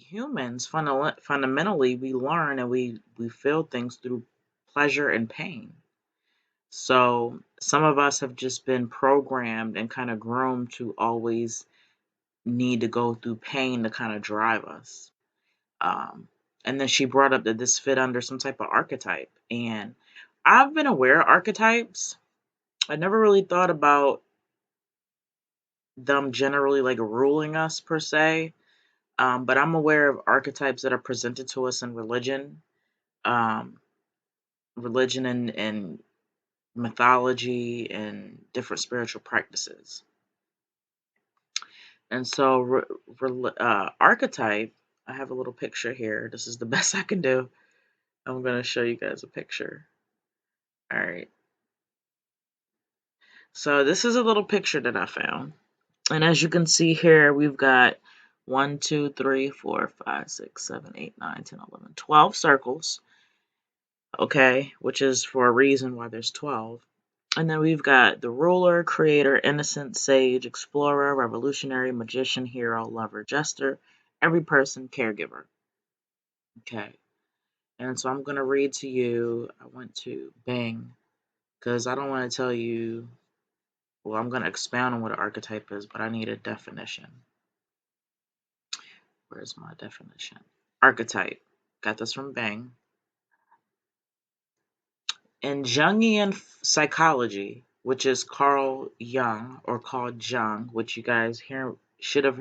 humans fundamentally we learn and we feel things through pleasure and pain. So some of us have just been programmed and kind of groomed to always need to go through pain to kind of drive us. Um, and then she brought up that this fit under some type of archetype. And I've been aware of archetypes. I never really thought about them generally like ruling us per se. But I'm aware of archetypes that are presented to us in um, religion and mythology and different spiritual practices. And so, archetype, I have a little picture here. This is the best I can do. I'm going to show you guys a picture. All right. So, this is a little picture that I found. And as you can see here, we've got 1, 2, 3, 4, 5, 6, 7, 8, 9, 10, 11, 12 circles. Okay. Which is for a reason why there's 12. And then we've got the ruler, creator, innocent, sage, explorer, revolutionary, magician, hero, lover, jester, every person, caregiver. Okay. And so I'm going to read to you. I went to Bing because I don't want to tell you. Well, I'm going to expound on what an archetype is, but I need a definition. Where's my definition? Archetype. Got this from Bing. In Jungian psychology, which is Carl Jung or called Jung, which you guys here should have.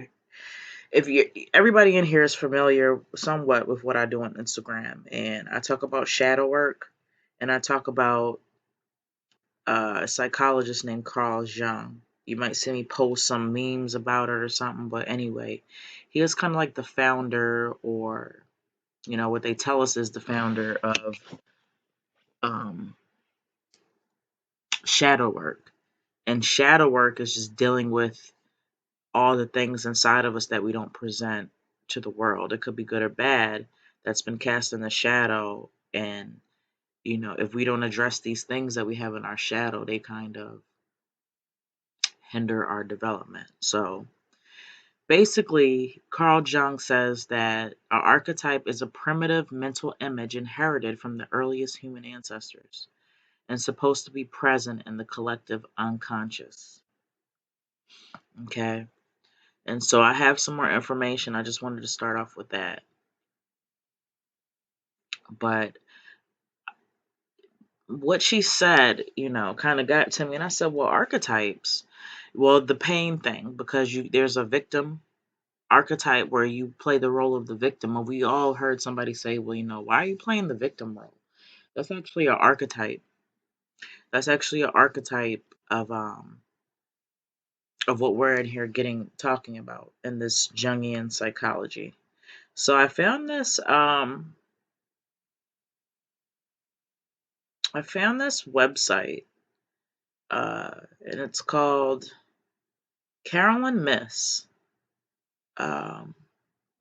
If you everybody in here is familiar somewhat with what I do on Instagram, and I talk about shadow work, and I talk about a psychologist named Carl Jung. You might see me post some memes about it or something, but anyway, he was kind of like the founder, or what they tell us is the founder of um, shadow work. And shadow work is just dealing with all the things inside of us that we don't present to the world. It could be good or bad that's been cast in the shadow. And, if we don't address these things that we have in our shadow, they kind of hinder our development. So basically, Carl Jung says that our archetype is a primitive mental image inherited from the earliest human ancestors and supposed to be present in the collective unconscious. Okay. And so I have some more information. I just wanted to start off with that. But what she said, kind of got to me. And I said, well, archetypes, well, the pain thing, because there's a victim archetype where you play the role of the victim. And we all heard somebody say, well, why are you playing the victim role? That's actually an archetype. That's actually an archetype of what we're in here talking about in this Jungian psychology. So I found this website, and it's called Carolyn Miss. Um,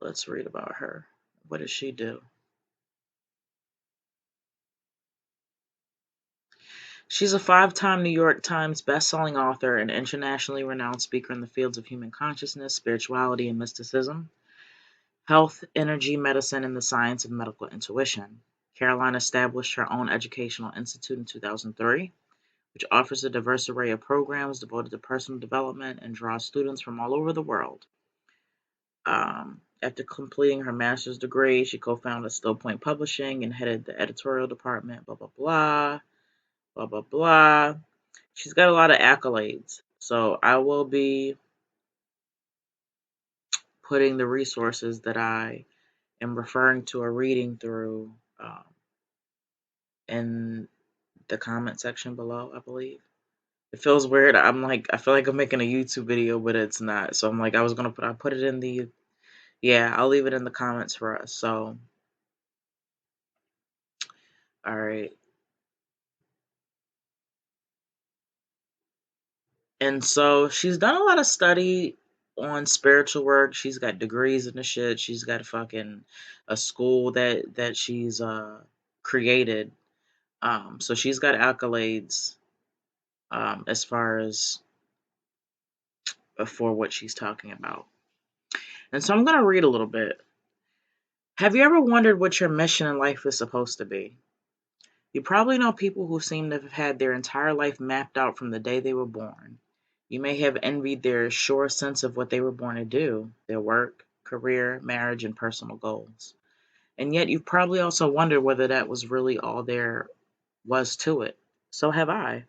let's read about her. What does she do? She's a 5-time New York Times bestselling author and internationally renowned speaker in the fields of human consciousness, spirituality, and mysticism, health, energy, medicine, and the science of medical intuition. Caroline established her own educational institute in 2003, which offers a diverse array of programs devoted to personal development and draws students from all over the world. After completing her master's degree, she co-founded Still Point Publishing and headed the editorial department, blah, blah, blah, blah, blah, blah. She's got a lot of accolades. So I will be putting the resources that I am referring to or reading through in the comment section below, I believe. It feels weird. I feel like I'm making a YouTube video, but it's not. So I'm like, I put it in I'll leave it in the comments for us. So, all right. And so she's done a lot of study on spiritual work. She's got degrees in the shit. She's got a school that she's created. So she's got accolades as far as for what she's talking about. And so I'm gonna read a little bit. Have you ever wondered what your mission in life is supposed to be? You probably know people who seem to have had their entire life mapped out from the day they were born. You may have envied their sure sense of what they were born to do, their work, career, marriage, and personal goals. And yet you've probably also wondered whether that was really all there was to it. So have I.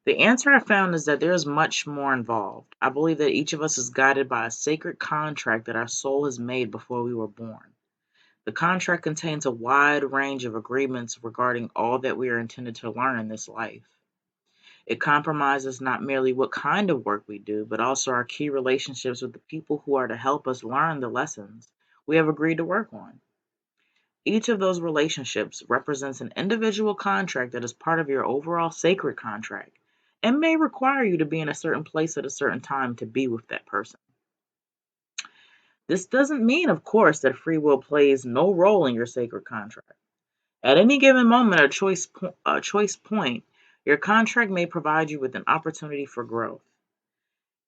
The answer I found is that there is much more involved. I believe that each of us is guided by a sacred contract that our soul has made before we were born. The contract contains a wide range of agreements regarding all that we are intended to learn in this life. It compromises not merely what kind of work we do, but also our key relationships with the people who are to help us learn the lessons we have agreed to work on. Each of those relationships represents an individual contract that is part of your overall sacred contract and may require you to be in a certain place at a certain time to be with that person. This doesn't mean, of course, that free will plays no role in your sacred contract. At any given moment or choice point, your contract may provide you with an opportunity for growth.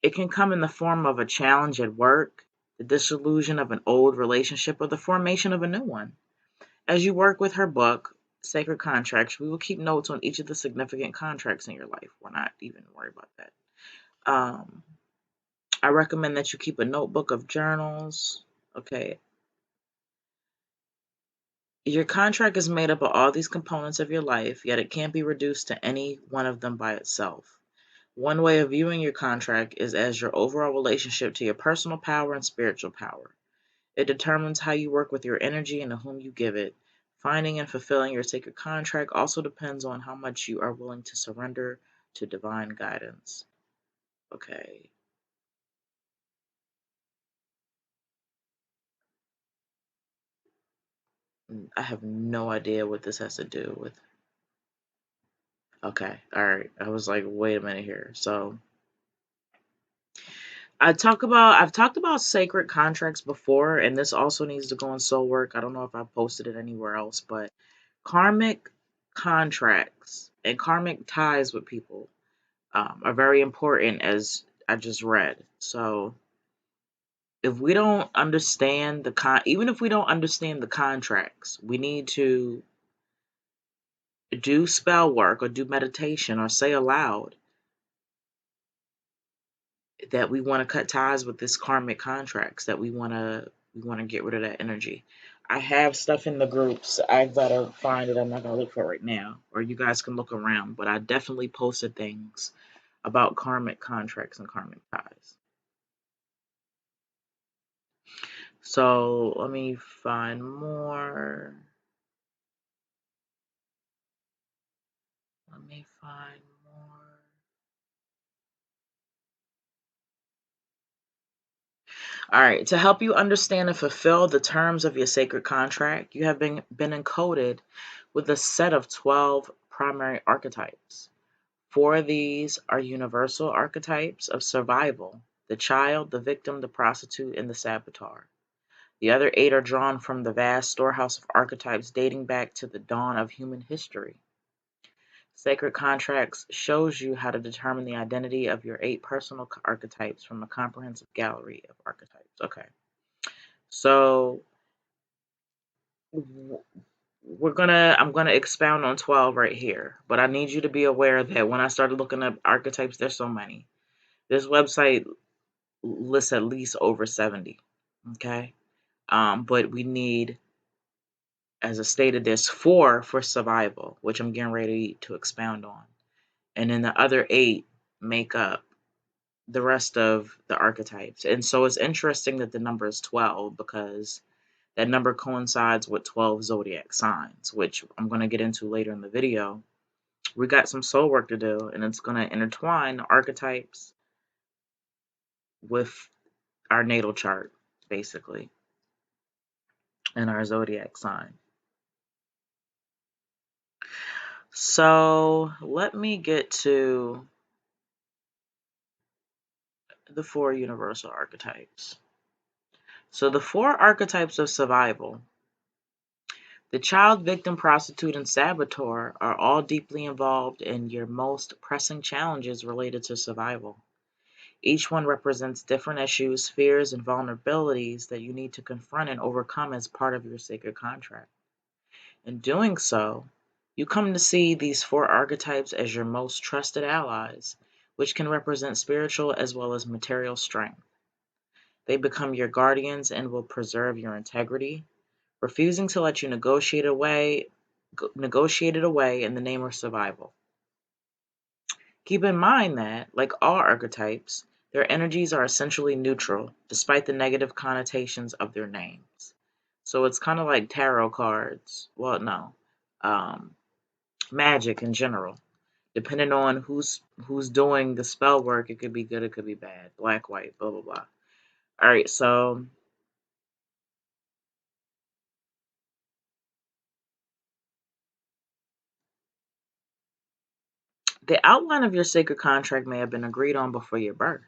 It can come in the form of a challenge at work, the dissolution of an old relationship, or the formation of a new one. As you work with her book, Sacred Contracts, we will keep notes on each of the significant contracts in your life. We're not even worried about that. Um, I recommend that you keep a notebook of journals. Okay. Your contract is made up of all these components of your life, yet it can't be reduced to any one of them by itself. One way of viewing your contract is as your overall relationship to your personal power and spiritual power. It determines how you work with your energy and to whom you give it. Finding and fulfilling your sacred contract also depends on how much you are willing to surrender to divine guidance. Okay. I have no idea what this has to do with. Okay. All right. I was like, wait a minute here. So I've talked about sacred contracts before, and this also needs to go in soul work. I don't know if I posted it anywhere else, but karmic contracts and karmic ties with people are very important, as I just read. So if we don't understand even if we don't understand the contracts, we need to do spell work or do meditation or say aloud that we want to cut ties with this karmic contracts, that we want to get rid of that energy. I have stuff in the groups. I gotta find it. I'm not gonna look for it right now, or you guys can look around. But I definitely posted things about karmic contracts and karmic ties. So let me find more. Let me find more. All right. To help you understand and fulfill the terms of your sacred contract, you have been encoded with a set of 12 primary archetypes. Four of these are universal archetypes of survival: the child, the victim, the prostitute, and the saboteur. The other eight are drawn from the vast storehouse of archetypes dating back to the dawn of human history. Sacred Contracts shows you how to determine the identity of your eight personal archetypes from a comprehensive gallery of archetypes. Okay, so I'm gonna expound on 12 right here, but I need you to be aware that when I started looking up archetypes, there's so many. This website lists at least over 70. Okay, but we need, as I stated, there's four for survival, which I'm getting ready to expound on, and then the other eight make up the rest of the archetypes. And so it's interesting that the number is 12 because that number coincides with 12 zodiac signs, which I'm going to get into later in the video. We got some soul work to do, and it's going to intertwine the archetypes with our natal chart, basically, and our zodiac sign. So let me get to the four universal archetypes. So the four archetypes of survival: the child, victim, prostitute, and saboteur are all deeply involved in your most pressing challenges related to survival. Each one represents different issues, fears, and vulnerabilities that you need to confront and overcome as part of your sacred contract. In doing so, you come to see these four archetypes as your most trusted allies, which can represent spiritual as well as material strength. They become your guardians and will preserve your integrity, refusing to let you negotiate it away in the name of survival. Keep in mind that, like all archetypes, their energies are essentially neutral, despite the negative connotations of their names. So it's kind of like tarot cards. Well, no, magic in general. Depending on who's doing the spell work, it could be good, it could be bad, black, white, blah blah blah. All right, so the outline of your sacred contract may have been agreed on before your birth.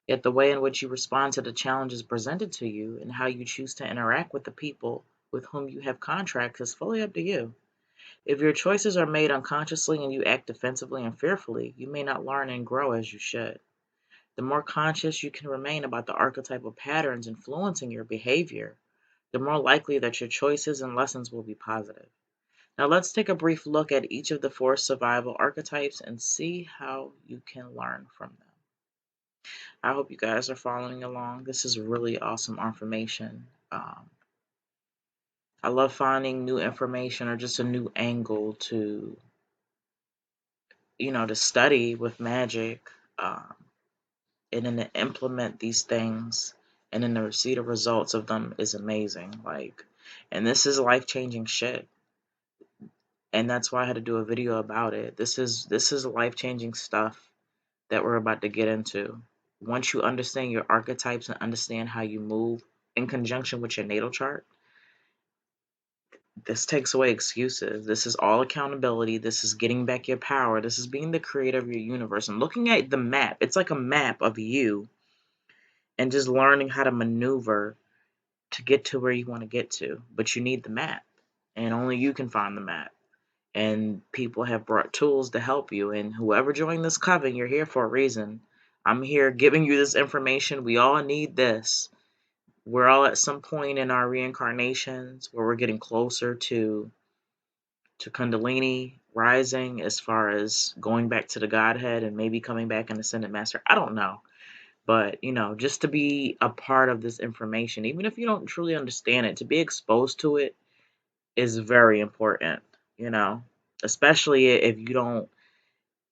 Yet the way in which you respond to the challenges presented to you and how you choose to interact with the people with whom you have contracts is fully up to you. If your choices are made unconsciously and you act defensively and fearfully, you may not learn and grow as you should. The more conscious you can remain about the archetypal patterns influencing your behavior, the more likely that your choices and lessons will be positive. Now let's take a brief look at each of the four survival archetypes and see how you can learn from them. I hope you guys are following along. This is really awesome information. I love finding new information or just a new angle to study with magic, um, and then to implement these things, and then to see the results of them is amazing. And this is life changing shit, and that's why I had to do a video about it. This is life changing stuff that we're about to get into. Once you understand your archetypes and understand how you move in conjunction with your natal chart, this takes away excuses. This is all accountability. This is getting back your power. This is being the creator of your universe and looking at the map. It's like a map of you and just learning how to maneuver to get to where you want to get to. But you need the map, and only you can find the map. And people have brought tools to help you. And whoever joined this coven, you're here for a reason. I'm here giving you this information. We all need this. We're all at some point in our reincarnations where we're getting closer to Kundalini rising, as far as going back to the Godhead and maybe coming back an Ascended Master. I don't know. But, just to be a part of this information, even if you don't truly understand it, to be exposed to it is very important, you know, especially if you don't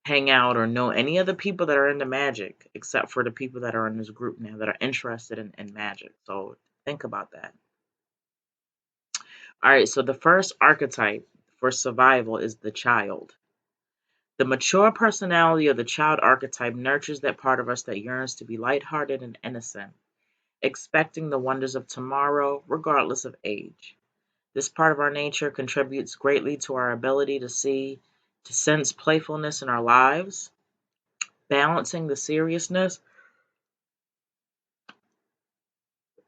hang out or know any of the people that are into magic, except for the people that are in this group now that are interested in magic. So think about that. All right, so the first archetype for survival is the child. The mature personality of the child archetype nurtures that part of us that yearns to be lighthearted and innocent, expecting the wonders of tomorrow regardless of age. This part of our nature contributes greatly to our ability to sense playfulness in our lives, balancing the seriousness.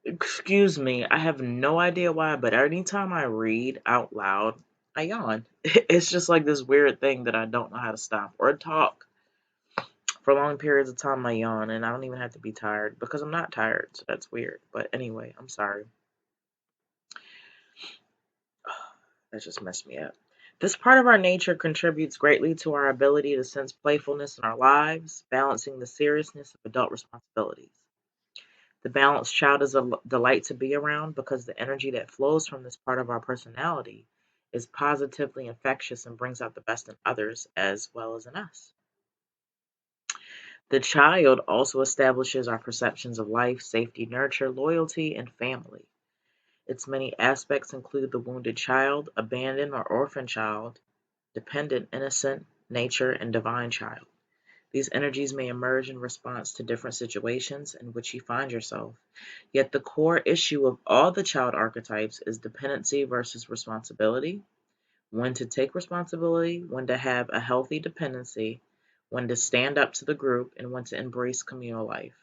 Excuse me, I have no idea why, but anytime I read out loud, I yawn. It's just like this weird thing that I don't know how to stop, or talk for long periods of time. I yawn, and I don't even have to be tired because I'm not tired, so that's weird. But anyway, I'm sorry. That just messed me up. This part of our nature contributes greatly to our ability to sense playfulness in our lives, balancing the seriousness of adult responsibilities. The balanced child is a delight to be around because the energy that flows from this part of our personality is positively infectious and brings out the best in others as well as in us. The child also establishes our perceptions of life, safety, nurture, loyalty, and family. Its many aspects include the wounded child, abandoned or orphan child, dependent, innocent, nature, and divine child. These energies may emerge in response to different situations in which you find yourself. Yet the core issue of all the child archetypes is dependency versus responsibility. When to take responsibility, when to have a healthy dependency, when to stand up to the group, and when to embrace communal life.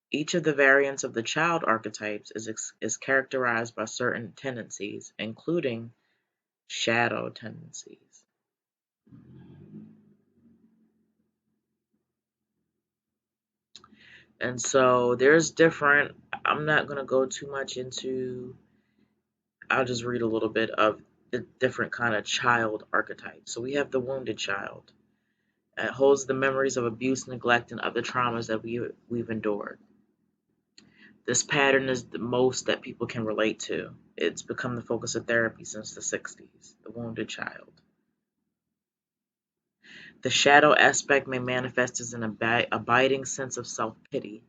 Each of the variants of the child archetypes is characterized by certain tendencies, including shadow tendencies. And so there's different, I'm not going to go too much into, I'll just read a little bit of the different kind of child archetypes. So we have the wounded child. It holds the memories of abuse, neglect, and other traumas that we've endured. This pattern is the most that people can relate to. It's become the focus of therapy since the 60s, the wounded child. The shadow aspect may manifest as an abiding sense of self pity,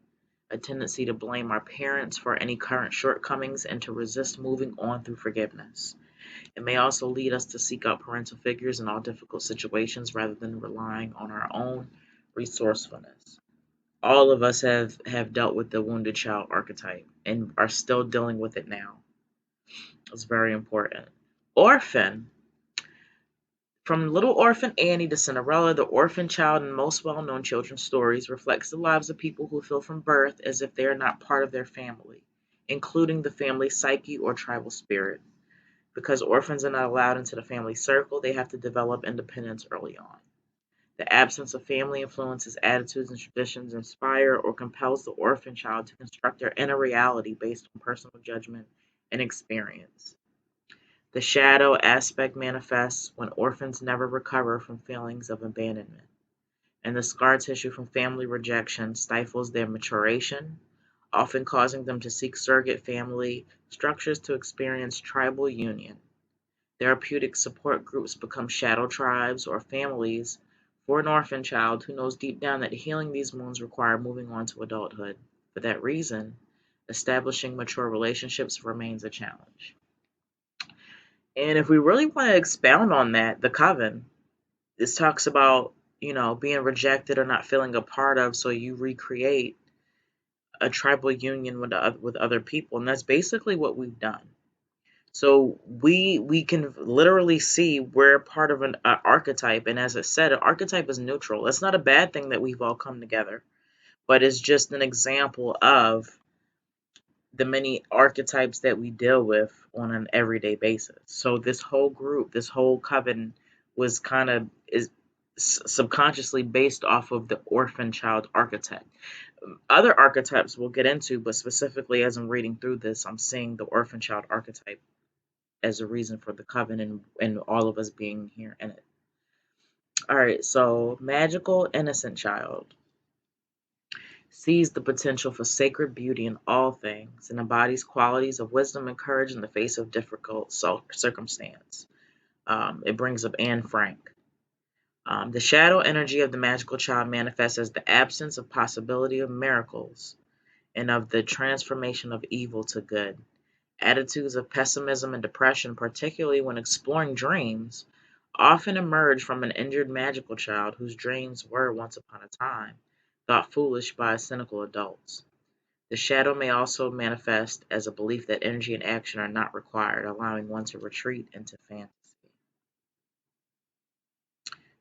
a tendency to blame our parents for any current shortcomings and to resist moving on through forgiveness. It may also lead us to seek out parental figures in all difficult situations rather than relying on our own resourcefulness. All of us have dealt with the wounded child archetype and are still dealing with it now. It's very important. Orphan. From Little Orphan Annie to Cinderella, the orphan child in most well known children's stories reflects the lives of people who feel from birth as if they are not part of their family, including the family psyche or tribal spirit. Because orphans are not allowed into the family circle, they have to develop independence early on. The absence of family influences attitudes and traditions, inspire or compels the orphan child to construct their inner reality based on personal judgment and experience. The shadow aspect manifests when orphans never recover from feelings of abandonment, and the scar tissue from family rejection stifles their maturation, often causing them to seek surrogate family structures to experience tribal union. Therapeutic support groups become shadow tribes or families for an orphan child who knows deep down that healing these wounds require moving on to adulthood. For that reason, establishing mature relationships remains a challenge. And if we really want to expound on that, the coven, this talks about, being rejected or not feeling a part of, so you recreate a tribal union with other people, and that's basically what we've done. So we can literally see we're part of an archetype, and as I said, an archetype is neutral. It's not a bad thing that we've all come together, but it's just an example of the many archetypes that we deal with on an everyday basis. So this whole group, this whole coven, was kind of is subconsciously based off of the orphan child archetype. Other archetypes we'll get into, but specifically as I'm reading through this, I'm seeing the orphan child archetype as a reason for the coven and all of us being here in it. All right, so magical innocent child sees the potential for sacred beauty in all things and embodies qualities of wisdom and courage in the face of difficult circumstance. It brings up Anne Frank. The shadow energy of the magical child manifests as the absence of possibility of miracles and of the transformation of evil to good. Attitudes of pessimism and depression, particularly when exploring dreams, often emerge from an injured magical child whose dreams were, once upon a time, thought foolish by cynical adults. The shadow may also manifest as a belief that energy and action are not required, allowing one to retreat into fantasy.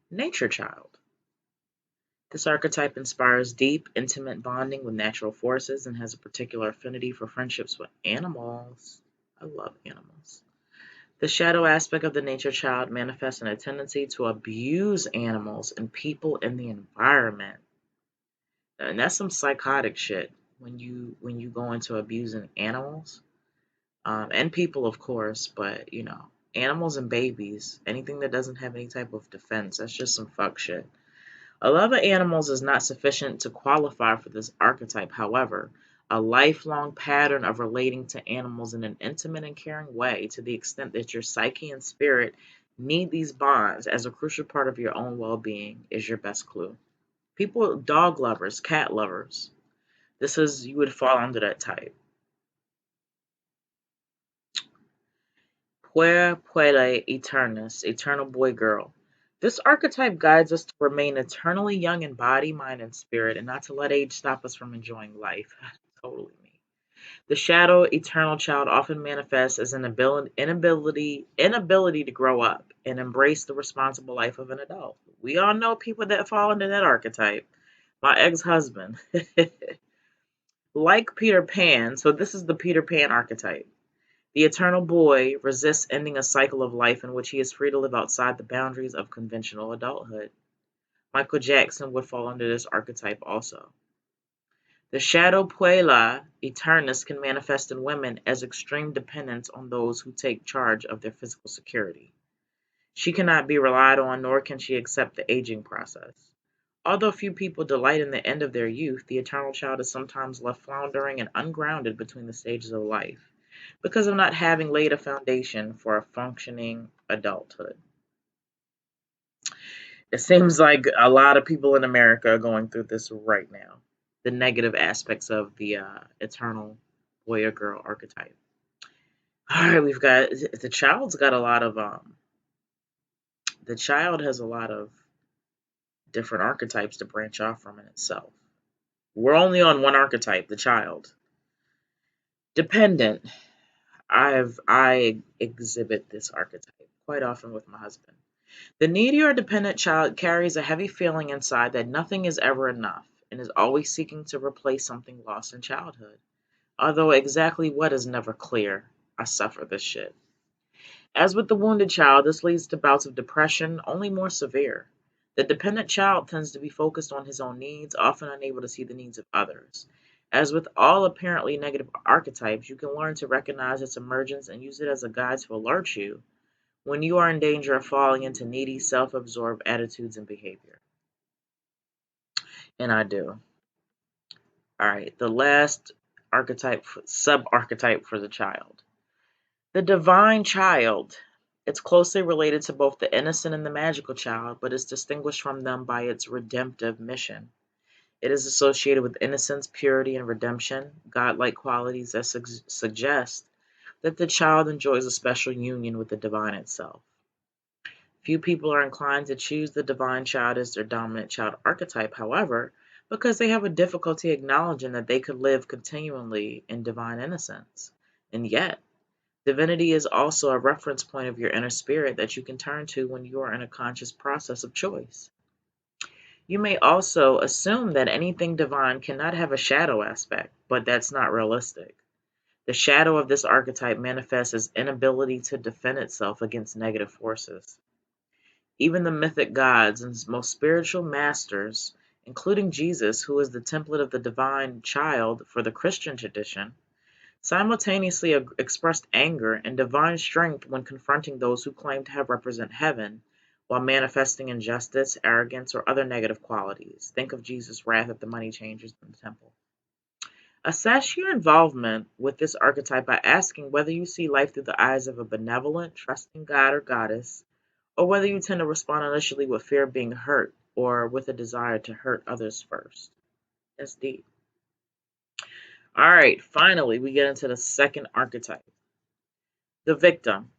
Nature child. This archetype inspires deep, intimate bonding with natural forces and has a particular affinity for friendships with animals. I love animals. The shadow aspect of the nature child manifests in a tendency to abuse animals and people in the environment. And that's some psychotic shit when you go into abusing animals. And people, of course, but animals and babies, anything that doesn't have any type of defense, that's just some fuck shit. A love of animals is not sufficient to qualify for this archetype. However, a lifelong pattern of relating to animals in an intimate and caring way, to the extent that your psyche and spirit need these bonds as a crucial part of your own well-being, is your best clue. People, dog lovers, cat lovers, you would fall under that type. Puer eternus, eternal boy girl. This archetype guides us to remain eternally young in body, mind, and spirit, and not to let age stop us from enjoying life. Totally me. The shadow eternal child often manifests as an inability to grow up and embrace the responsible life of an adult. We all know people that fall into that archetype. My ex-husband. Like Peter Pan, so this is the Peter Pan archetype. The eternal boy resists ending a cycle of life in which he is free to live outside the boundaries of conventional adulthood. Michael Jackson would fall under this archetype also. The shadow puella eternus can manifest in women as extreme dependence on those who take charge of their physical security. She cannot be relied on, nor can she accept the aging process. Although few people delight in the end of their youth, the eternal child is sometimes left floundering and ungrounded between the stages of life because of not having laid a foundation for a functioning adulthood. It seems like a lot of people in America are going through this right now. The negative aspects of the eternal boy or girl archetype. All right, we've got the child's got a lot of the child has a lot of different archetypes to branch off from in itself. We're only on one archetype, the child. Dependent. I exhibit this archetype quite often with my husband. The needy or dependent child carries a heavy feeling inside that nothing is ever enough and is always seeking to replace something lost in childhood. Although exactly what is never clear, I suffer this shit. As with the wounded child, this leads to bouts of depression, only more severe. The dependent child tends to be focused on his own needs, often unable to see the needs of others. As with all apparently negative archetypes, you can learn to recognize its emergence and use it as a guide to alert you when you are in danger of falling into needy, self absorbed attitudes and behavior. And I do. All right, the last archetype, sub archetype for the child. The divine child. It's closely related to both the innocent and the magical child, but is distinguished from them by its redemptive mission. It is associated with innocence, purity, and redemption, godlike qualities that suggest that the child enjoys a special union with the divine itself. Few people are inclined to choose the divine child as their dominant child archetype, however, because they have a difficulty acknowledging that they could live continually in divine innocence. And yet, divinity is also a reference point of your inner spirit that you can turn to when you are in a conscious process of choice. You may also assume that anything divine cannot have a shadow aspect, but that's not realistic. The shadow of this archetype manifests as inability to defend itself against negative forces. Even the mythic gods and most spiritual masters, including Jesus, who is the template of the divine child for the Christian tradition, simultaneously expressed anger and divine strength when confronting those who claim to have represent heaven, while manifesting injustice, arrogance, or other negative qualities. Think of Jesus' wrath at the money changers in the temple. Assess your involvement with this archetype by asking whether you see life through the eyes of a benevolent, trusting God or goddess, or whether you tend to respond initially with fear of being hurt or with a desire to hurt others first. That's deep. All right, finally, we get into the second archetype, the victim.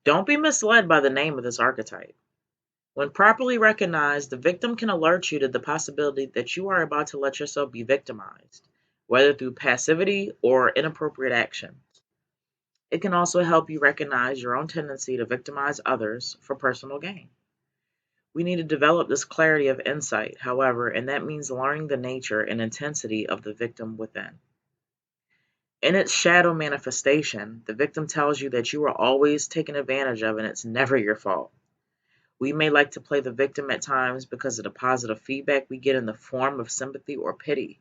Don't be misled by the name of this archetype. When properly recognized, the victim can alert you to the possibility that you are about to let yourself be victimized, whether through passivity or inappropriate actions. It can also help you recognize your own tendency to victimize others for personal gain. We need to develop this clarity of insight, however, and that means learning the nature and intensity of the victim within. In its shadow manifestation, the victim tells you that you are always taken advantage of and it's never your fault. We may like to play the victim at times because of the positive feedback we get in the form of sympathy or pity.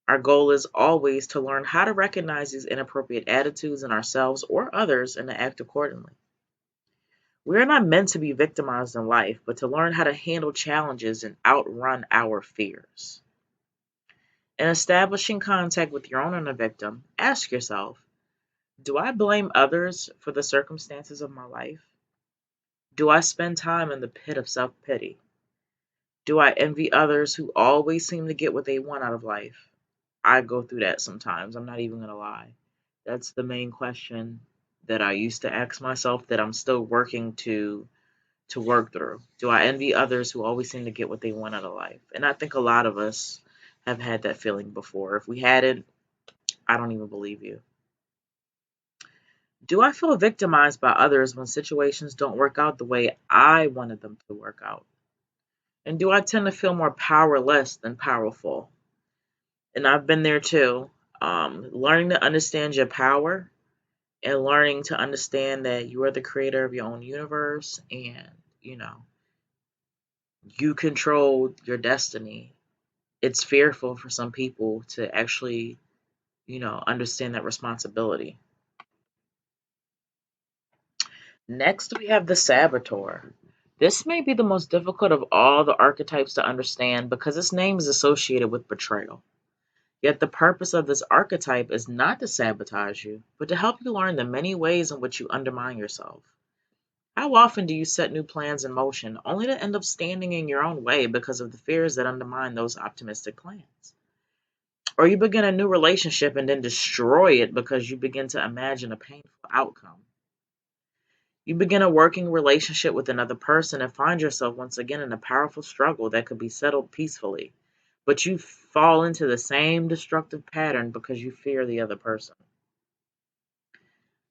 Our goal is always to learn how to recognize these inappropriate attitudes in ourselves or others and to act accordingly. We are not meant to be victimized in life, but to learn how to handle challenges and outrun our fears. In establishing contact with your own inner victim, ask yourself, do I blame others for the circumstances of my life? Do I spend time in the pit of self pity? Do I envy others who always seem to get what they want out of life? I go through that sometimes. I'm not even going to lie. That's the main question that I used to ask myself that I'm still working to work through. Do I envy others who always seem to get what they want out of life? And I think a lot of us have had that feeling before. If we hadn't, I don't even believe you. Do I feel victimized by others when situations don't work out the way I wanted them to work out? And do I tend to feel more powerless than powerful? And I've been there too. Learning to understand your power and learning to understand that you are the creator of your own universe and, you control your destiny It's fearful for some people to actually, understand that responsibility. Next, we have the saboteur. This may be the most difficult of all the archetypes to understand because its name is associated with betrayal. Yet the purpose of this archetype is not to sabotage you, but to help you learn the many ways in which you undermine yourself. How often do you set new plans in motion only to end up standing in your own way because of the fears that undermine those optimistic plans? Or you begin a new relationship and then destroy it because you begin to imagine a painful outcome. You begin a working relationship with another person and find yourself once again in a powerful struggle that could be settled peacefully, but you fall into the same destructive pattern because you fear the other person.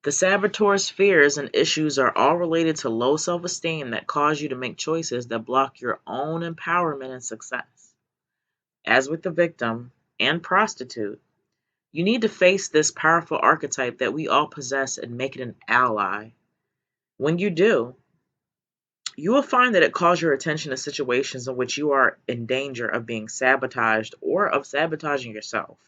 The saboteur's fears and issues are all related to low self esteem that cause you to make choices that block your own empowerment and success. As with the victim and prostitute, you need to face this powerful archetype that we all possess and make it an ally. When you do, you will find that it calls your attention to situations in which you are in danger of being sabotaged or of sabotaging yourself.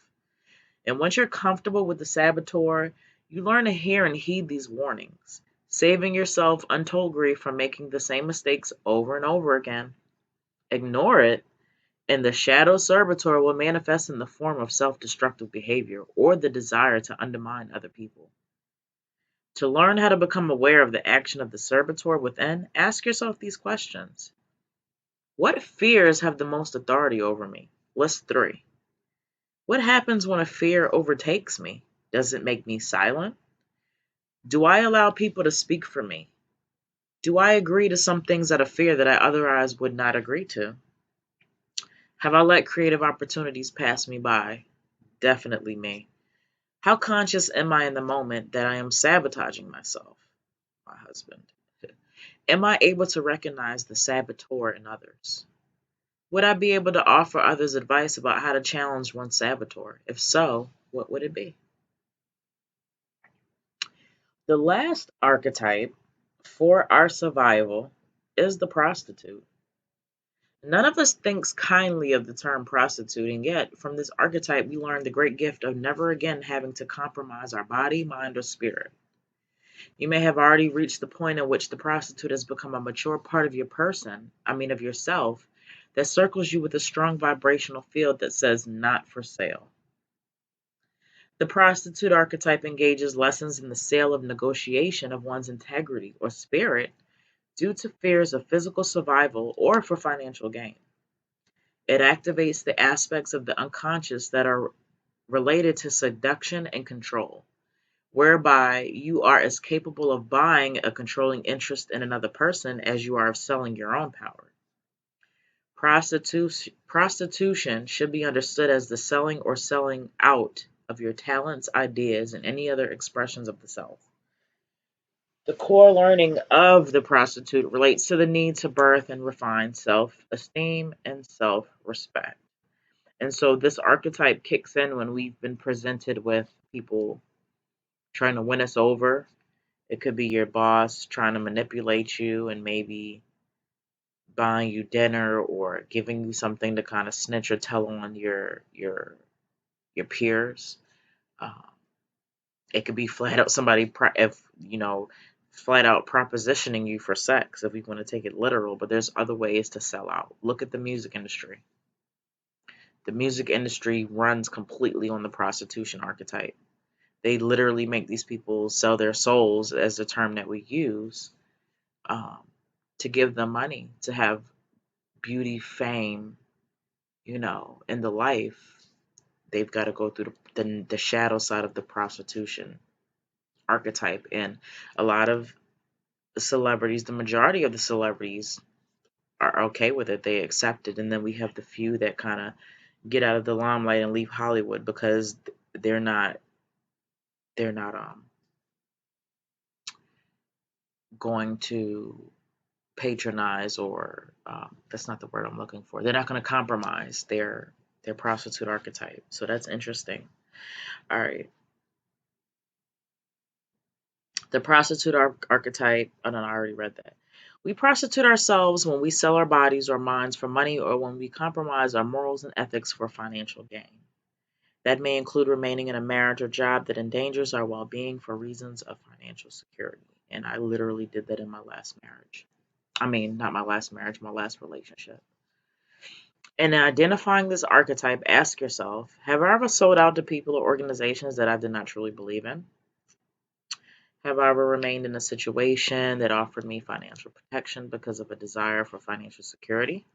And once you're comfortable with the saboteur, you learn to hear and heed these warnings, saving yourself untold grief from making the same mistakes over and over again. Ignore it, and the shadow servitor will manifest in the form of self destructive behavior or the desire to undermine other people. To learn how to become aware of the action of the servitor within, ask yourself these questions. What fears have the most authority over me? List three. What happens when a fear overtakes me? Does it make me silent? Do I allow people to speak for me? Do I agree to some things out of fear that I otherwise would not agree to? Have I let creative opportunities pass me by? Definitely me. How conscious am I in the moment that I am sabotaging myself? My husband. Am I able to recognize the saboteur in others? Would I be able to offer others advice about how to challenge one's saboteur? If so, what would it be? The last archetype for our survival is the prostitute. None of us thinks kindly of the term prostitute, and yet from this archetype we learn the great gift of never again having to compromise our body, mind, or spirit. You may have already reached the point in which the prostitute has become a mature part of your person, of yourself, that circles you with a strong vibrational field that says not for sale. The prostitute archetype engages lessons in the sale of negotiation of one's integrity or spirit due to fears of physical survival or for financial gain. It activates the aspects of the unconscious that are related to seduction and control, whereby you are as capable of buying a controlling interest in another person as you are of selling your own power. Prostitution should be understood as the selling or selling out of your talents, ideas, and any other expressions of the self. The core learning of the prostitute relates to the need to birth and refine self esteem and self respect. And so this archetype kicks in when we've been presented with people trying to win us over. It could be your boss trying to manipulate you and maybe buying you dinner or giving you something to kind of snitch or tell on your peers. Um, it could be flat out somebody if flat out propositioning you for sex if we want to take it literal. But there's other ways to sell out. Look at the music industry. The music industry runs completely on the prostitution archetype. They literally make these people sell their souls, as the term that we use, um, to give them money to have beauty, fame, in the life. They've got to go through the shadow side of the prostitution archetype. And a lot of celebrities, the majority of the celebrities, are okay with it. They accept it. And then we have the few that kind of get out of the limelight and leave Hollywood because they're not they're not going to patronize, or that's not the word I'm looking for. They're not going to compromise their prostitute archetype. So that's interesting. All right. The prostitute archetype, oh no, I already read that. We prostitute ourselves when we sell our bodies or minds for money or when we compromise our morals and ethics for financial gain. That may include remaining in a marriage or job that endangers our well being for reasons of financial security. And I literally did that in my last marriage. I mean, not my last marriage, my last relationship. And in identifying this archetype, ask yourself, have I ever sold out to people or organizations that I did not truly believe in? Have I ever remained in a situation that offered me financial protection because of a desire for financial security?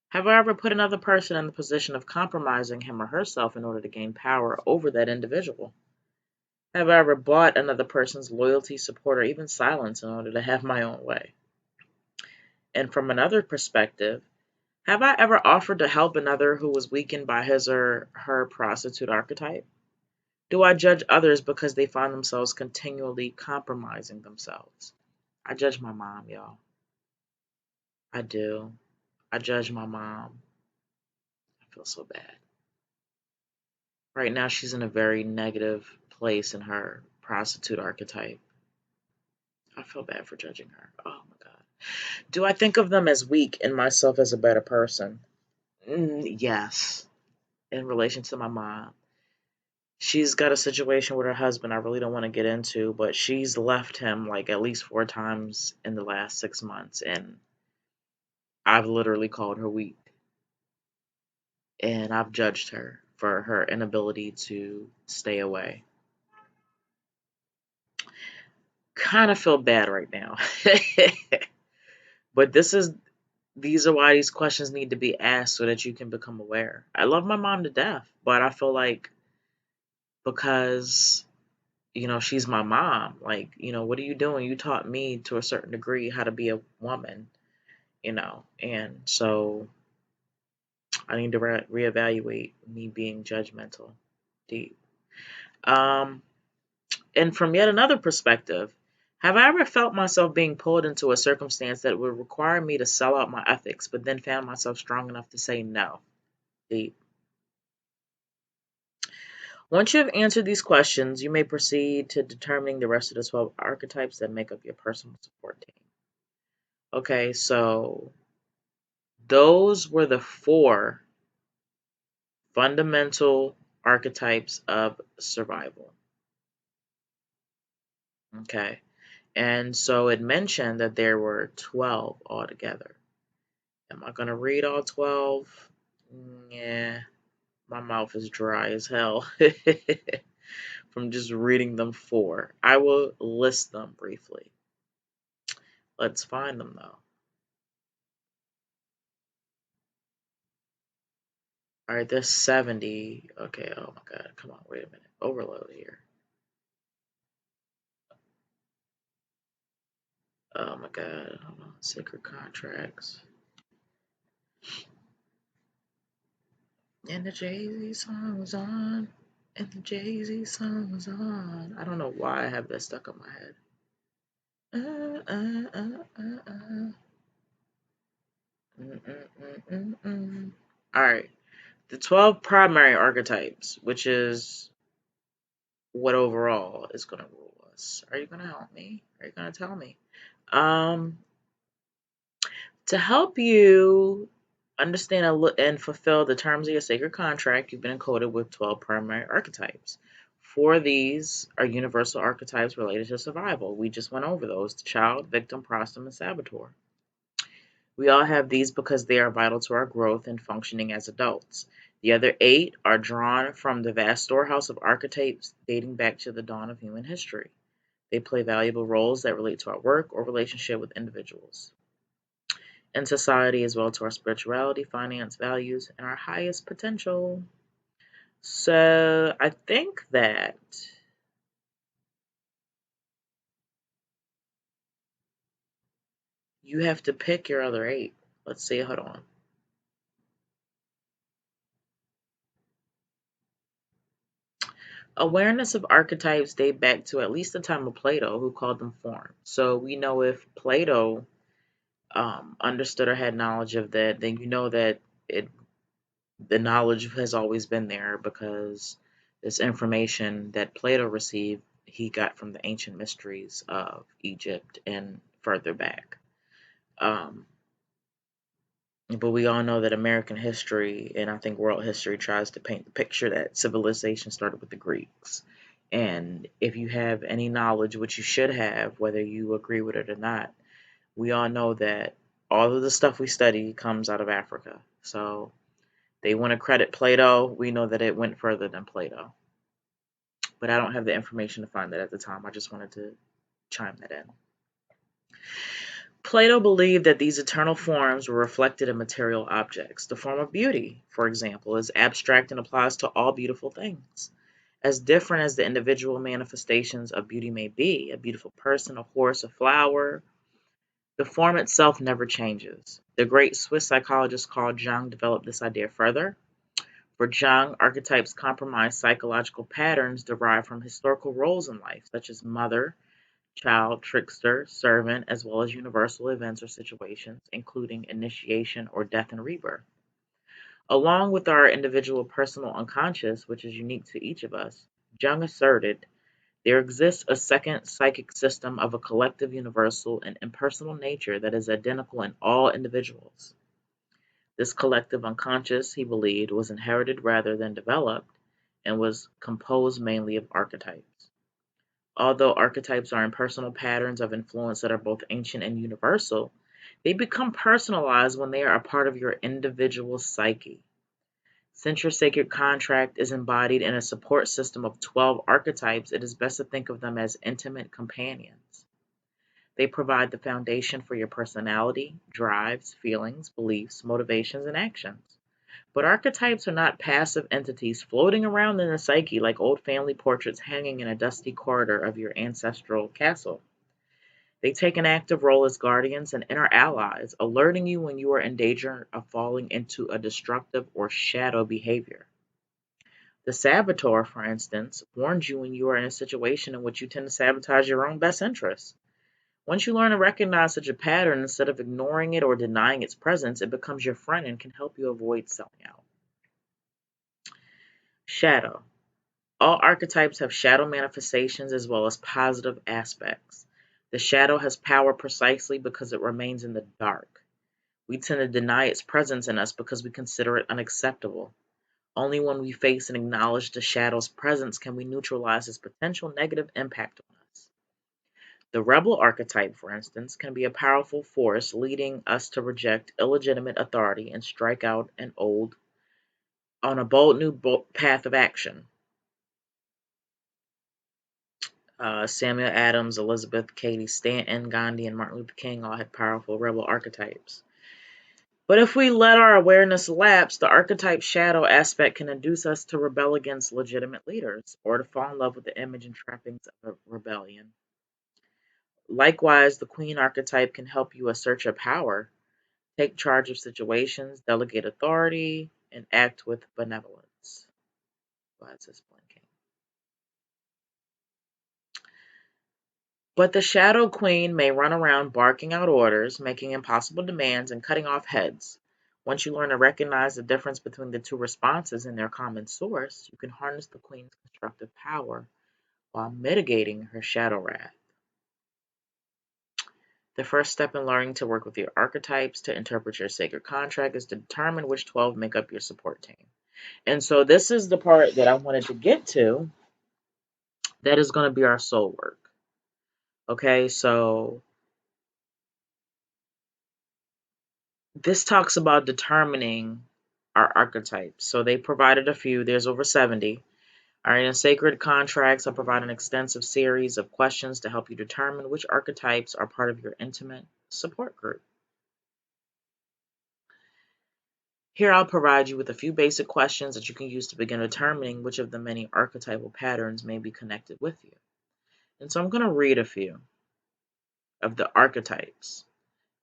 Have I ever put another person in the position of compromising him or herself in order to gain power over that individual? Have I ever bought another person's loyalty, support, or even silence in order to have my own way? And from another perspective, have I ever offered to help another who was weakened by his or her prostitute archetype? Do I judge others because they find themselves continually compromising themselves? I judge my mom, y'all. I do. I judge my mom. I feel so bad. Right now, she's in a very negative place in her prostitute archetype. I feel bad for judging her. Oh my God. Do I think of them as weak and myself as a better person? Yes. In relation to my mom. She's got a situation with her husband I really don't want to get into, but she's left him like at least 4 times in the last 6 months, and I've literally called her weak. And I've judged her for her inability to stay away. Kind of feel bad right now. But these are why these questions need to be asked so that you can become aware. I love my mom to death, but I feel like because she's my mom, like, what are you doing? You taught me to a certain degree how to be a woman, and so I need to reevaluate me being judgmental. Deep. Um, and from yet another perspective, have I ever felt myself being pulled into a circumstance that would require me to sell out my ethics, but then found myself strong enough to say no? Deep. Once you have answered these questions, you may proceed to determining the rest of the 12 archetypes that make up your personal support team. Okay, so those were the 4 fundamental archetypes of survival. Okay, and so it mentioned that there were 12 altogether. Am I going to read all 12? Yeah, my mouth is dry as hell from just reading them 4. I will list them briefly. Let's find them though. All right, there's 70. Okay, oh my God, come on, wait a minute. Overload here. Oh my God, hold on. Sacred contracts. And the Jay-Z song was on. And the Jay-Z song was on. I don't know why I have that stuck in my head. All right. The 12 primary archetypes, which is what overall is going to rule us. Are you going to help me? Are you going to tell me? To help you understand and fulfill the terms of your sacred contract, you've been encoded with 12 primary archetypes. 4 of these are universal archetypes related to survival. We just went over those: child, victim, prostum, and saboteur. We all have these because they are vital to our growth and functioning as adults. The other 8 are drawn from the vast storehouse of archetypes dating back to the dawn of human history. They play valuable roles that relate to our work or relationship with individuals and society, as well to our spirituality, finance, values, and our highest potential. So I think that you have to pick your other 8. Let's see, hold on. Awareness of archetypes date back to at least the time of Plato, who called them forms. So we know if Plato understood or had knowledge of that, then you know that the knowledge has always been there because this information that Plato received, he got from the ancient mysteries of Egypt and further back. Um, but we all know that American history and I think world history tries to paint the picture that civilization started with the Greeks. And if you have any knowledge, which you should have, whether you agree with it or not, we all know that all of the stuff we study comes out of Africa. So they want to credit Plato. We know that it went further than Plato. But I don't have the information to find that at the time. I just wanted to chime that in. Plato believed that these eternal forms were reflected in material objects. The form of beauty, for example, is abstract and applies to all beautiful things. As different as the individual manifestations of beauty may be, a beautiful person, a horse, a flower, the form itself never changes. The great Swiss psychologist Carl Jung developed this idea further. For Jung, archetypes comprise psychological patterns derived from historical roles in life, such as mother, child, trickster, servant, as well as universal events or situations, including initiation or death and rebirth. Along with our individual personal unconscious, which is unique to each of us, Jung asserted there exists a second psychic system of a collective universal and impersonal nature that is identical in all individuals. This collective unconscious, he believed, was inherited rather than developed and was composed mainly of archetypes. Although archetypes are impersonal patterns of influence that are both ancient and universal, they become personalized when they are a part of your individual psyche. Since your sacred contract is embodied in a support system of 12 archetypes, it is best to think of them as intimate companions. They provide the foundation for your personality, drives, feelings, beliefs, motivations, and actions. But archetypes are not passive entities floating around in the psyche like old family portraits hanging in a dusty corridor of your ancestral castle. They take an active role as guardians and inner allies, alerting you when you are in danger of falling into a destructive or shadow behavior. The saboteur, for instance, warns you when you are in a situation in which you tend to sabotage your own best interests. Once you learn to recognize such a pattern, instead of ignoring it or denying its presence, it becomes your friend and can help you avoid selling out. Shadow. All archetypes have shadow manifestations as well as positive aspects. The shadow has power precisely because it remains in the dark. We tend to deny its presence in us because we consider it unacceptable. Only when we face and acknowledge the shadow's presence can we neutralize its potential negative impact on us. The rebel archetype, for instance, can be a powerful force leading us to reject illegitimate authority and strike out on a bold new path of action. Samuel Adams, Elizabeth Cady Stanton, Gandhi, and Martin Luther King all had powerful rebel archetypes. But if we let our awareness lapse, the archetype shadow aspect can induce us to rebel against legitimate leaders or to fall in love with the image and trappings of a rebellion. Likewise, the queen archetype can help you assert your power, take charge of situations, delegate authority, and act with benevolence. Why is this blinking? But the shadow queen may run around barking out orders, making impossible demands, and cutting off heads. Once you learn to recognize the difference between the two responses and their common source, you can harness the queen's constructive power while mitigating her shadow wrath. The first step in learning to work with your archetypes to interpret your sacred contract is to determine which 12 make up your support team. And so this is the part that I wanted to get to. That is going to be our soul work. Okay, so this talks about determining our archetypes. So they provided a few, there's over 70. All right, in Sacred Contracts, I provide an extensive series of questions to help you determine which archetypes are part of your intimate support group. Here I'll provide you with a few basic questions that you can use to begin determining which of the many archetypal patterns may be connected with you. And so I'm going to read a few of the archetypes.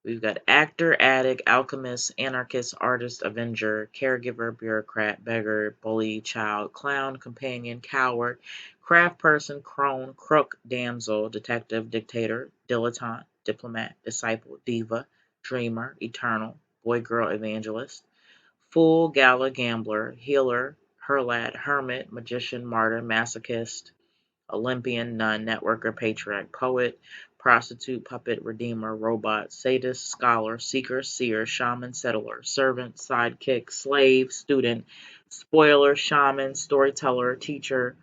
We've got actor, addict, alchemist, anarchist, artist, avenger, caregiver, bureaucrat, beggar, bully, child, clown, companion, coward, craft person, crone, crook, damsel, detective, dictator, dilettante, diplomat, disciple, diva, dreamer, eternal, boy, girl, evangelist, fool, gala, gambler, healer, herlat, hermit, magician, martyr, masochist, Olympian, nun, networker, patriarch, poet, prostitute, puppet, redeemer, robot, sadist, scholar, seeker, seer, shaman, settler, servant, sidekick, slave, student, spoiler, shaman, storyteller, teacher,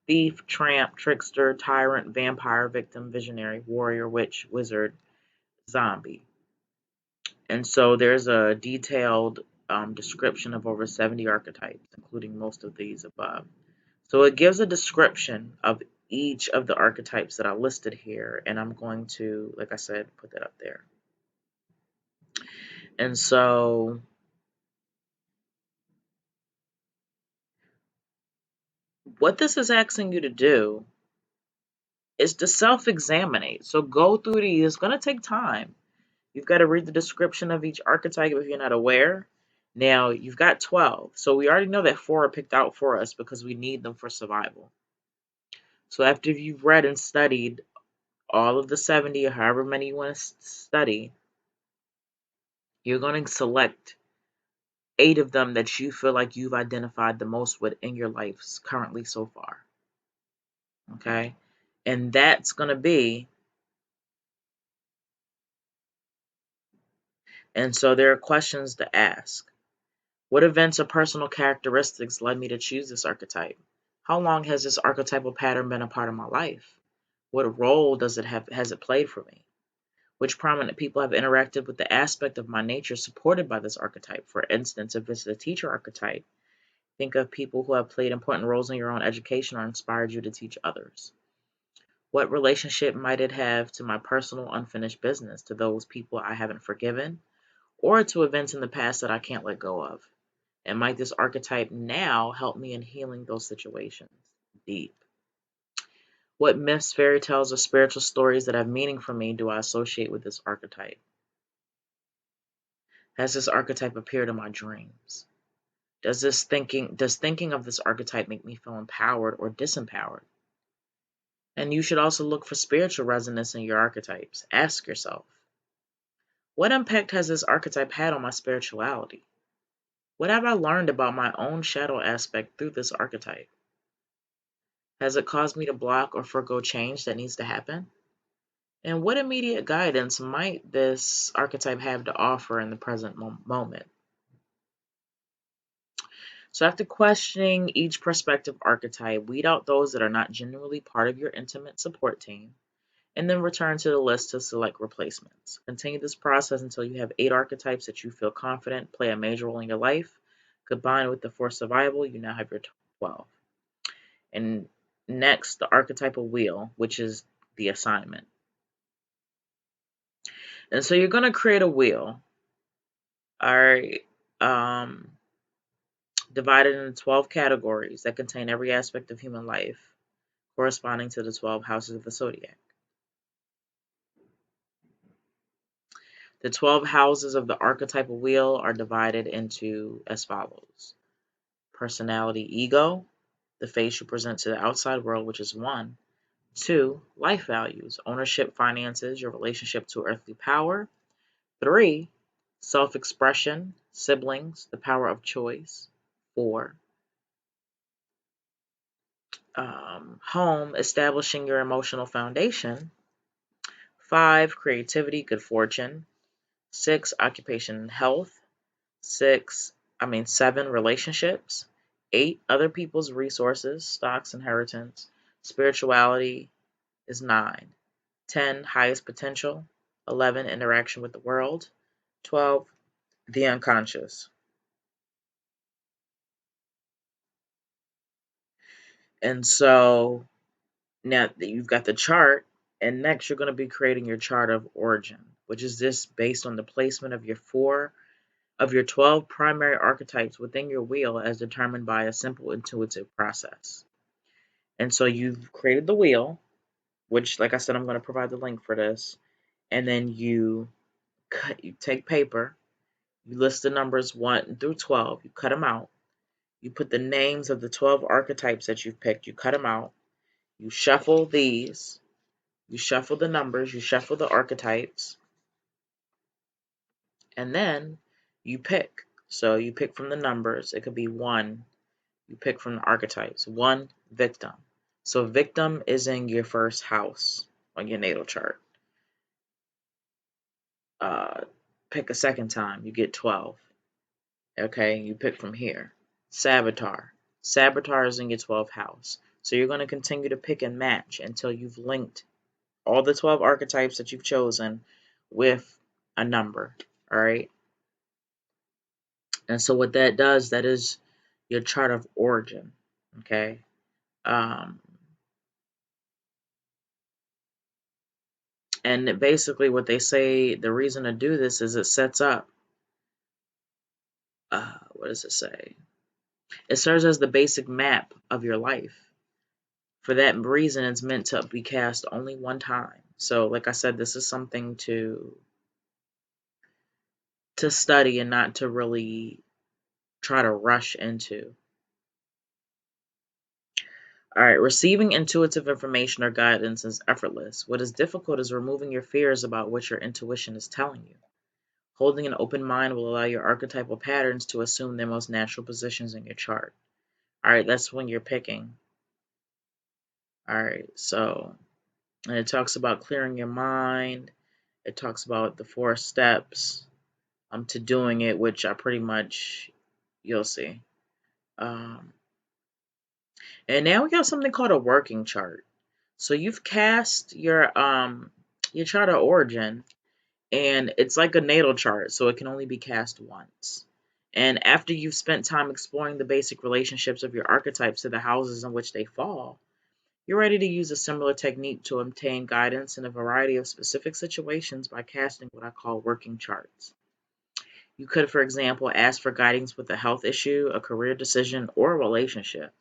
thief, tramp, trickster, tyrant, vampire, victim, visionary, warrior, witch, wizard, zombie. And so there's a detailed description of over 70 archetypes, including most of these above. So it gives a description of each of the archetypes that I listed here, and I'm going to, like I said, put that up there. And so what this is asking you to do is to self-examine. So go through these. It's going to take time. You've got to read the description of each archetype if you're not aware. Now, you've got 12. So we already know that 4 are picked out for us because we need them for survival. So after you've read and studied all of the 70 or however many you want to study, you're going to select 8 of them that you feel like you've identified the most with in your life currently so far. Okay? And that's going to be, and so there are questions to ask. What events or personal characteristics led me to choose this archetype? How long has this archetypal pattern been a part of my life? What role has it played for me? Which prominent people have interacted with the aspect of my nature supported by this archetype? For instance, if it's the teacher archetype, think of people who have played important roles in your own education or inspired you to teach others. What relationship might it have to my personal unfinished business, to those people I haven't forgiven, or to events in the past that I can't let go of? And might this archetype now help me in healing those situations? Deep. What myths, fairy tales, or spiritual stories that have meaning for me do I associate with this archetype? Has this archetype appeared in my dreams? Does thinking of this archetype make me feel empowered or disempowered? And you should also look for spiritual resonance in your archetypes. Ask yourself, what impact has this archetype had on my spirituality? What have I learned about my own shadow aspect through this archetype? Has it caused me to block or forego change that needs to happen? And what immediate guidance might this archetype have to offer in the present moment? So after questioning each prospective archetype, weed out those that are not genuinely part of your intimate support team, and then return to the list to select replacements. Continue this process until you have 8 archetypes that you feel confident play a major role in your life. Combined with the 4 survival, you now have your 12. And next, the archetypal wheel, which is the assignment. And so you're going to create a wheel, all right, divided into 12 categories that contain every aspect of human life, corresponding to the 12 houses of the zodiac. The 12 houses of the archetypal wheel are divided into as follows: personality, ego, the face you present to the outside world, which is 1. 2, life values, ownership, finances, your relationship to earthly power. 3, self-expression, siblings, the power of choice. 4, home, establishing your emotional foundation. 5, creativity, good fortune. 6, occupation and health. 7, relationships. 8, other people's resources, stocks, inheritance. Spirituality is 9. 10, highest potential. 11, interaction with the world. 12, the unconscious. And so now that you've got the chart, and next you're going to be creating your chart of origin, which is just based on the placement of your 12 primary archetypes within your wheel as determined by a simple intuitive process. And so you've created the wheel, which, like I said, I'm going to provide the link for this. And then you take paper, you list the numbers 1 through 12, you cut them out. You put the names of the 12 archetypes that you've picked, you cut them out. You shuffle these, you shuffle the numbers, you shuffle the archetypes, and then you pick. So you pick from the numbers. It could be 1. You pick from the archetypes. 1, victim. So victim is in your first house on your natal chart. Uh, Pick a second time, you get 12. Okay, you pick from here. Saboteur. Saboteur is in your 12th house. So you're going to continue to pick and match until you've linked all the 12 archetypes that you've chosen with a number. All right. And so what that does, that is your chart of origin. Okay. Um, and basically what they say, the reason to do this is it sets up, what does it say? It serves as the basic map of your life. For that reason, it's meant to be cast only one time. So, like I said, this is something to study and not to really try to rush into. All right, receiving intuitive information or guidance is effortless. What is difficult is removing your fears about what your intuition is telling you. Holding an open mind will allow your archetypal patterns to assume their most natural positions in your chart. All right, that's when you're picking. All right, so, and it talks about clearing your mind. It talks about the 4 steps to doing it, which I pretty much, you'll see. Um, and now we got something called a working chart. So you've cast your chart of origin, and it's like a natal chart, so it can only be cast once. And after you've spent time exploring the basic relationships of your archetypes to the houses in which they fall, you're ready to use a similar technique to obtain guidance in a variety of specific situations by casting what I call working charts. You could, for example, ask for guidance with a health issue, a career decision, or a relationship.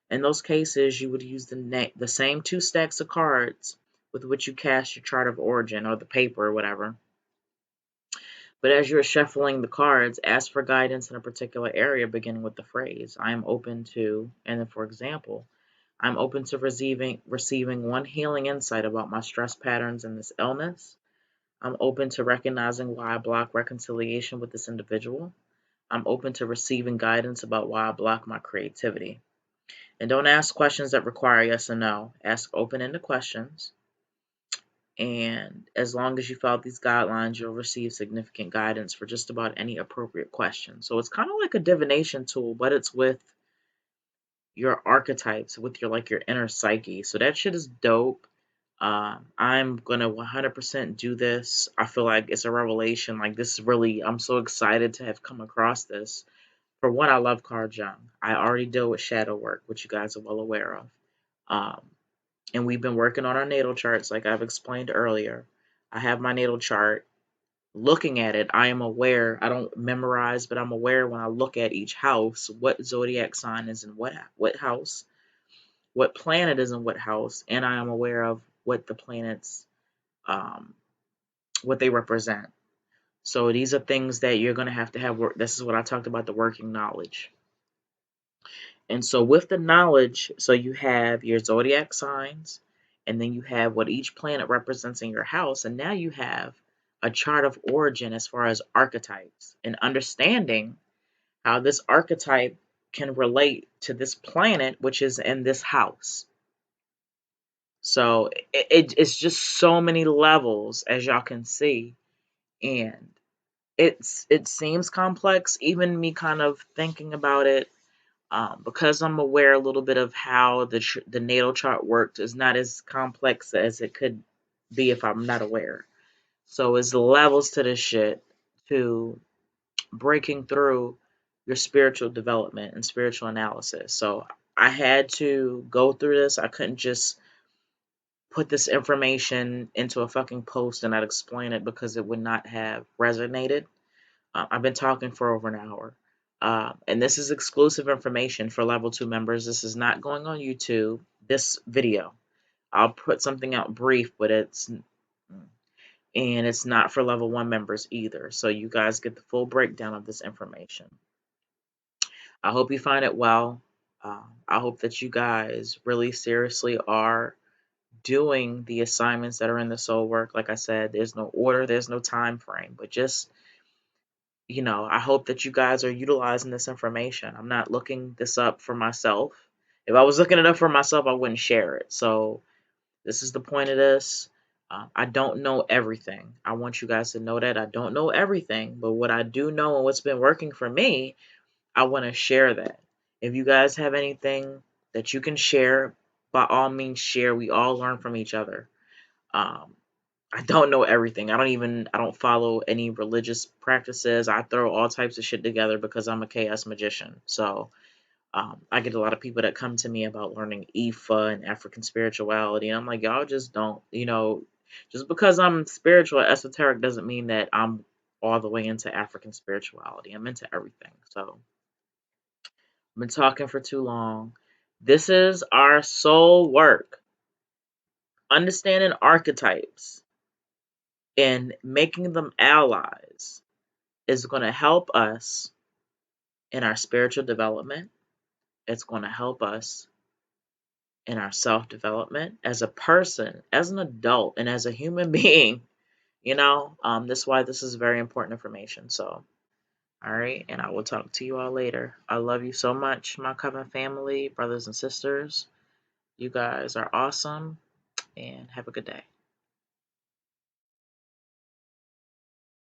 In those cases, you would use the same 2 stacks of cards with which you cast your chart of origin or the paper or whatever. But as you're shuffling the cards, ask for guidance in a particular area, beginning with the phrase, I am open to, and then, for example, I'm open to receiving one healing insight about my stress patterns and this illness. I'm open to recognizing why I block reconciliation with this individual. I'm open to receiving guidance about why I block my creativity. And don't ask questions that require yes or no. Ask open-ended questions. And as long as you follow these guidelines, you'll receive significant guidance for just about any appropriate question. So it's kind of like a divination tool, but it's with your archetypes, with your inner psyche. So that shit is dope. I'm gonna 100% do this. I feel like it's a revelation. Like, this is really, I'm so excited to have come across this. For one, I love card young. I already deal with shadow work, which you guys are well aware of. Um, and we've been working on our natal charts, like I've explained earlier. I have my natal chart. Looking at it, I am aware. I don't memorize, but I'm aware when I look at each house what zodiac sign is in what house, what planet is in what house, and I am aware of what the planets, um, what they represent. So these are things that you're going to have work. This is what I talked about, the working knowledge. And so with the knowledge, so you have your zodiac signs, and then you have what each planet represents in your house, and now you have a chart of origin as far as archetypes and understanding how this archetype can relate to this planet, which is in this house. So it's just so many levels, as y'all can see, and it seems complex. Even me kind of thinking about it, because I'm aware a little bit of how the natal chart worked, is not as complex as it could be if I'm not aware. So it's levels to this shit, to breaking through your spiritual development and spiritual analysis. So I had to go through this. I couldn't just put this information into a fucking post and not explain it, because it would not have resonated. I've been talking for over an hour. And this is exclusive information for level 2 members. This is not going on YouTube. This video, I'll put something out brief, but it's not for level 1 members either. So you guys get the full breakdown of this information. I hope you find it well. I hope that you guys really seriously are doing the assignments that are in the soul work. Like I said, there's no order, there's no time frame, but just, I hope that you guys are utilizing this information. I'm not looking this up for myself. If I was looking it up for myself, I wouldn't share it. So this is the point of this. I don't know everything. I want you guys to know that I don't know everything, but what I do know and what's been working for me, I want to share that. If you guys have anything that you can share, by all means share. We all learn from each other. Um, I don't know everything. I don't follow any religious practices. I throw all types of shit together because I'm a chaos magician. So I get a lot of people that come to me about learning Ifa and African spirituality, and I'm like, y'all just don't, just because I'm spiritual, esoteric doesn't mean that I'm all the way into African spirituality. I'm into everything. So I've been talking for too long. This is our soul work. Understanding archetypes and making them allies is going to help us in our spiritual development. It's going to help us in our self development as a person, as an adult, and as a human being. That's why this is very important information. So, all right, and I will talk to you all later. I love you so much, my Coven family, brothers and sisters. You guys are awesome, and have a good day.